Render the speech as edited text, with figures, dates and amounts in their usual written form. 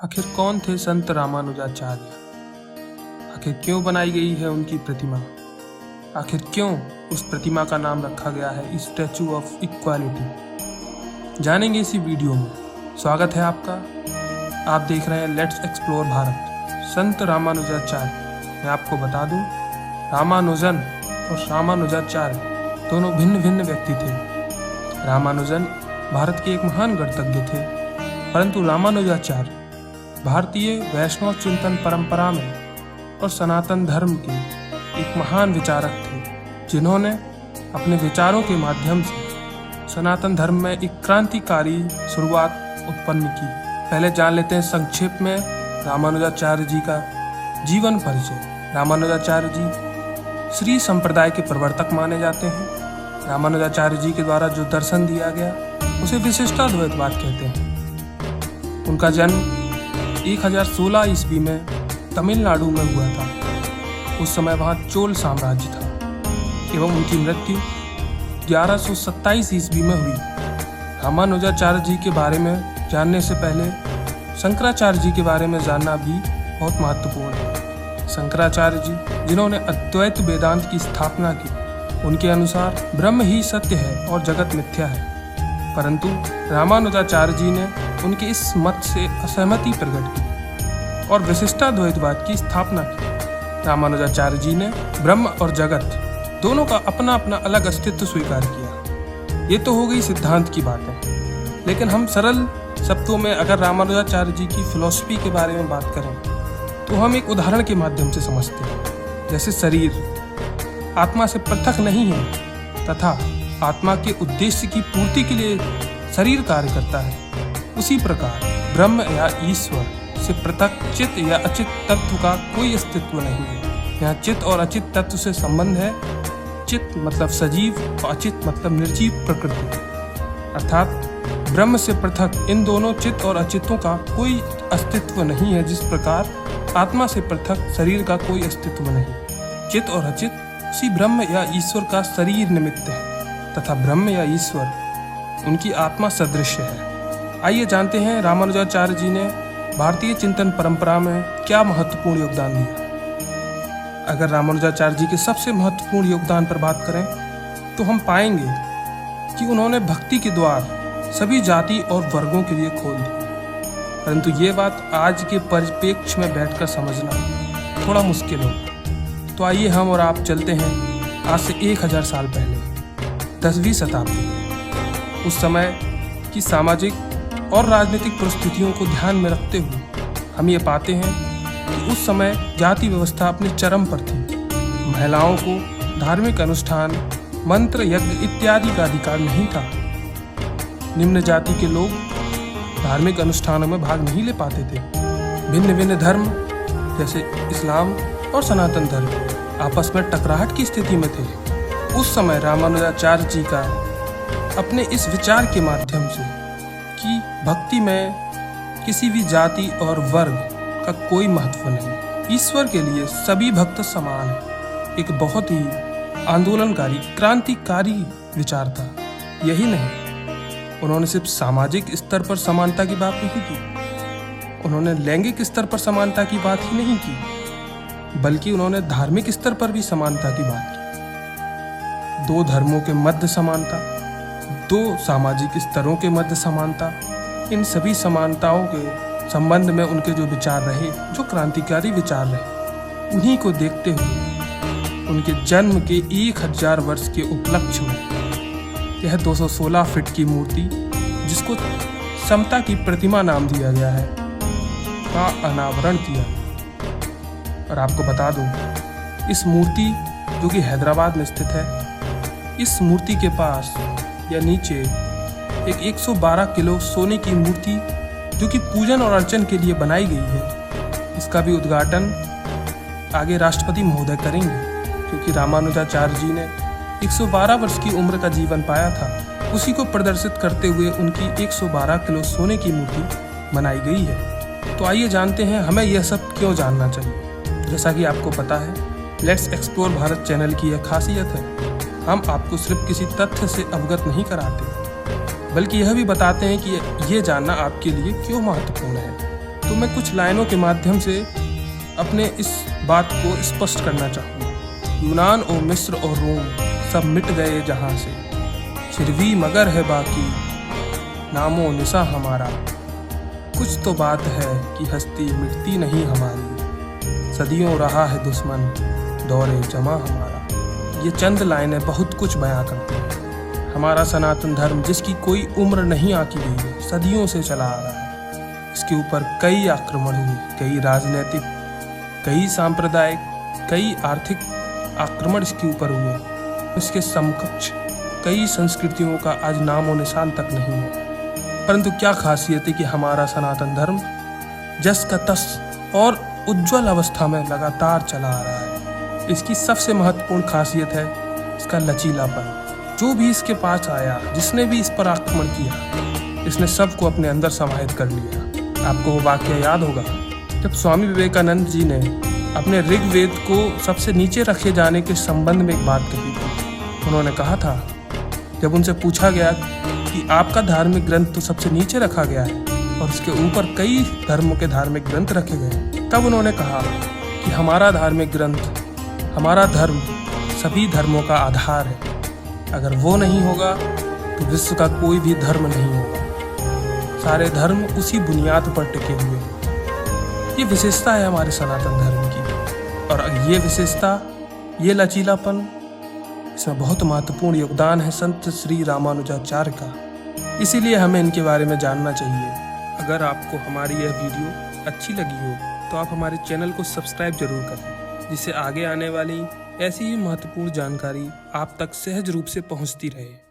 आखिर कौन थे संत रामानुजाचार्य? आखिर क्यों बनाई गई है उनकी प्रतिमा? आखिर क्यों उस प्रतिमा का नाम रखा गया है स्टैचू ऑफ इक्वालिटी? जानेंगे इसी वीडियो में। स्वागत है आपका। आप देख रहे हैं लेट्स एक्सप्लोर भारत। संत रामानुजाचार्य, मैं आपको बता दूं, रामानुजन और रामानुजाचार्य दोनों भिन्न भिन्न व्यक्ति थे। रामानुजन भारत के एक महान गणितज्ञ थे, परंतु रामानुजाचार्य भारतीय वैष्णव चिंतन परंपरा में और सनातन धर्म के एक महान विचारक थे, जिन्होंने अपने विचारों के माध्यम से सनातन धर्म में एक क्रांतिकारी शुरुआत उत्पन्न की। पहले जान लेते हैं संक्षेप में रामानुजाचार्य जी का जीवन परिचय। रामानुजाचार्य जी श्री संप्रदाय के प्रवर्तक माने जाते हैं। रामानुजाचार्य जी के द्वारा जो दर्शन दिया गया उसे विशिष्टाद्वैतवाद कहते हैं। उनका जन्म 1016 ईस्वी में तमिलनाडु में हुआ था। उस समय वहाँ चोल साम्राज्य था एवं उनकी मृत्यु 1127 ईस्वी में हुई। रामानुजाचार्य जी के बारे में जानने से पहले शंकराचार्य जी के बारे में जानना भी बहुत महत्वपूर्ण है। शंकराचार्य जी जिन्होंने अद्वैत वेदांत की स्थापना की, उनके अनुसार ब्रह्म ही सत्य है और जगत मिथ्या है, परंतु रामानुजाचार्य जी ने उनके इस मत से असहमति प्रकट की और विशिष्टाद्वैतवाद की स्थापना की। रामानुजाचार्य जी ने ब्रह्म और जगत दोनों का अपना अपना अलग अस्तित्व स्वीकार किया। ये तो हो गई सिद्धांत की बातें, लेकिन हम सरल शब्दों में अगर रामानुजाचार्य जी की फिलॉसफी के बारे में बात करें तो हम एक उदाहरण के माध्यम से समझते हैं। जैसे शरीर आत्मा से पृथक नहीं है तथा आत्मा के उद्देश्य की पूर्ति के लिए शरीर कार्य करता है, उसी प्रकार ब्रह्म या ईश्वर से पृथक चित्त या अचित तत्व का कोई अस्तित्व नहीं है। यहाँ चित्त और अचित तत्व से संबंध है। चित्त मतलब सजीव और अचित मतलब निर्जीव प्रकृति, अर्थात ब्रह्म से पृथक इन दोनों चित्त और अचितों का कोई अस्तित्व नहीं है। जिस प्रकार आत्मा से पृथक शरीर का कोई अस्तित्व नहीं। चित्त और अचित उसी ब्रह्म या ईश्वर का शरीर निमित्त है तथा ब्रह्म या ईश्वर उनकी आत्मा सदृश्य है। आइए जानते हैं रामानुजाचार्य जी ने भारतीय चिंतन परंपरा में क्या महत्वपूर्ण योगदान दिया। अगर रामानुजाचार्य जी के सबसे महत्वपूर्ण योगदान पर बात करें तो हम पाएंगे कि उन्होंने भक्ति के द्वार सभी जाति और वर्गों के लिए खोल दिए, परंतु ये बात आज के परिप्रेक्ष्य में बैठकर समझना थोड़ा मुश्किल हो। तो आइए हम और आप चलते हैं आज से 1000 साल पहले, 10वीं शताब्दी। उस समय की सामाजिक और राजनीतिक परिस्थितियों को ध्यान में रखते हुए हम ये पाते हैं कि उस समय जाति व्यवस्था अपने चरम पर थी। महिलाओं को धार्मिक अनुष्ठान, मंत्र, यज्ञ इत्यादि का अधिकार नहीं था। निम्न जाति के लोग धार्मिक अनुष्ठानों में भाग नहीं ले पाते थे। भिन्न भिन्न धर्म जैसे इस्लाम और सनातन धर्म आपस में टकराहट की स्थिति में थे। उस समय रामानुजाचार्य जी का अपने इस विचार के माध्यम से कि भक्ति में किसी भी जाति और वर्ग का कोई महत्व नहीं, ईश्वर के लिए सभी भक्त समान है, एक बहुत ही आंदोलनकारी क्रांतिकारी विचार था। यही नहीं, उन्होंने सिर्फ सामाजिक स्तर पर समानता की बात नहीं की, उन्होंने लैंगिक स्तर पर समानता की बात ही नहीं की, बल्कि उन्होंने धार्मिक स्तर पर भी समानता की बात की। दो धर्मों के मध्य समानता, दो सामाजिक स्तरों के मध्य समानता, इन सभी समानताओं के संबंध में उनके जो विचार रहे, जो क्रांतिकारी विचार रहे, उन्हीं को देखते हुए उनके जन्म के 1000 वर्ष के उपलक्ष्य में यह 216 फीट की मूर्ति, जिसको समता की प्रतिमा नाम दिया गया है, का अनावरण किया। और आपको बता दूं, इस मूर्ति जो कि हैदराबाद में स्थित है, इस मूर्ति के पास या नीचे एक 112 किलो सोने की मूर्ति जो कि पूजन और अर्चन के लिए बनाई गई है, इसका भी उद्घाटन आगे राष्ट्रपति महोदय करेंगे, क्योंकि रामानुजाचार्य जी ने 112 वर्ष की उम्र का जीवन पाया था। उसी को प्रदर्शित करते हुए उनकी 112 किलो सोने की मूर्ति बनाई गई है। तो आइए जानते हैं हमें यह सब क्यों जानना चाहिए। जैसा कि आपको पता है, लेट्स एक्सप्लोर भारत चैनल की यह खासियत है, हम आपको सिर्फ किसी तथ्य से अवगत नहीं कराते, बल्कि यह भी बताते हैं कि ये जानना आपके लिए क्यों महत्वपूर्ण है। तो मैं कुछ लाइनों के माध्यम से अपने इस बात को स्पष्ट करना चाहूँगा। यूनान और मिस्र और रोम सब मिट गए जहाँ से, फिर भी मगर है बाकी नामो निशा हमारा। कुछ तो बात है कि हस्ती मिटती नहीं हमारी, सदियों रहा है दुश्मन दौरे जमा हमारा। ये चंद लाइनें बहुत कुछ बयां करती हैं। हमारा सनातन धर्म जिसकी कोई उम्र नहीं आकी गई, सदियों से चला आ रहा है। इसके ऊपर कई आक्रमण हुए, कई राजनीतिक, कई सांप्रदायिक, कई आर्थिक आक्रमण इसके ऊपर हुए। इसके समकक्ष कई संस्कृतियों का आज नामो निशान तक नहीं है। परंतु क्या खासियत है कि हमारा सनातन धर्म जस का तस और उज्ज्वल अवस्था में लगातार चला आ रहा है। इसकी सबसे महत्वपूर्ण खासियत है इसका लचीलापन। जो भी इसके पास आया, जिसने भी इस पर आक्रमण किया, इसने सबको अपने अंदर समाहित कर लिया। आपको वो वाक्य याद होगा जब स्वामी विवेकानंद जी ने अपने ऋग्वेद को सबसे नीचे रखे जाने के संबंध में एक बात कही थी। उन्होंने कहा था, जब उनसे पूछा गया कि आपका धार्मिक ग्रंथ तो सबसे नीचे रखा गया है और उसके ऊपर कई धर्मों के धार्मिक ग्रंथ रखे गए, तब उन्होंने कहा कि हमारा धार्मिक ग्रंथ, हमारा धर्म सभी धर्मों का आधार है। अगर वो नहीं होगा तो विश्व का कोई भी धर्म नहीं होगा। सारे धर्म उसी बुनियाद पर टिके हुए हैं। ये विशेषता है हमारे सनातन धर्म की, और ये विशेषता, ये लचीलापन, इसमें बहुत महत्वपूर्ण योगदान है संत श्री रामानुजाचार्य का। इसीलिए हमें इनके बारे में जानना चाहिए। अगर आपको हमारी यह वीडियो अच्छी लगी हो तो आप हमारे चैनल को सब्सक्राइब जरूर करें, जिससे आगे आने वाली ऐसी ही महत्वपूर्ण जानकारी आप तक सहज रूप से पहुंचती रहे।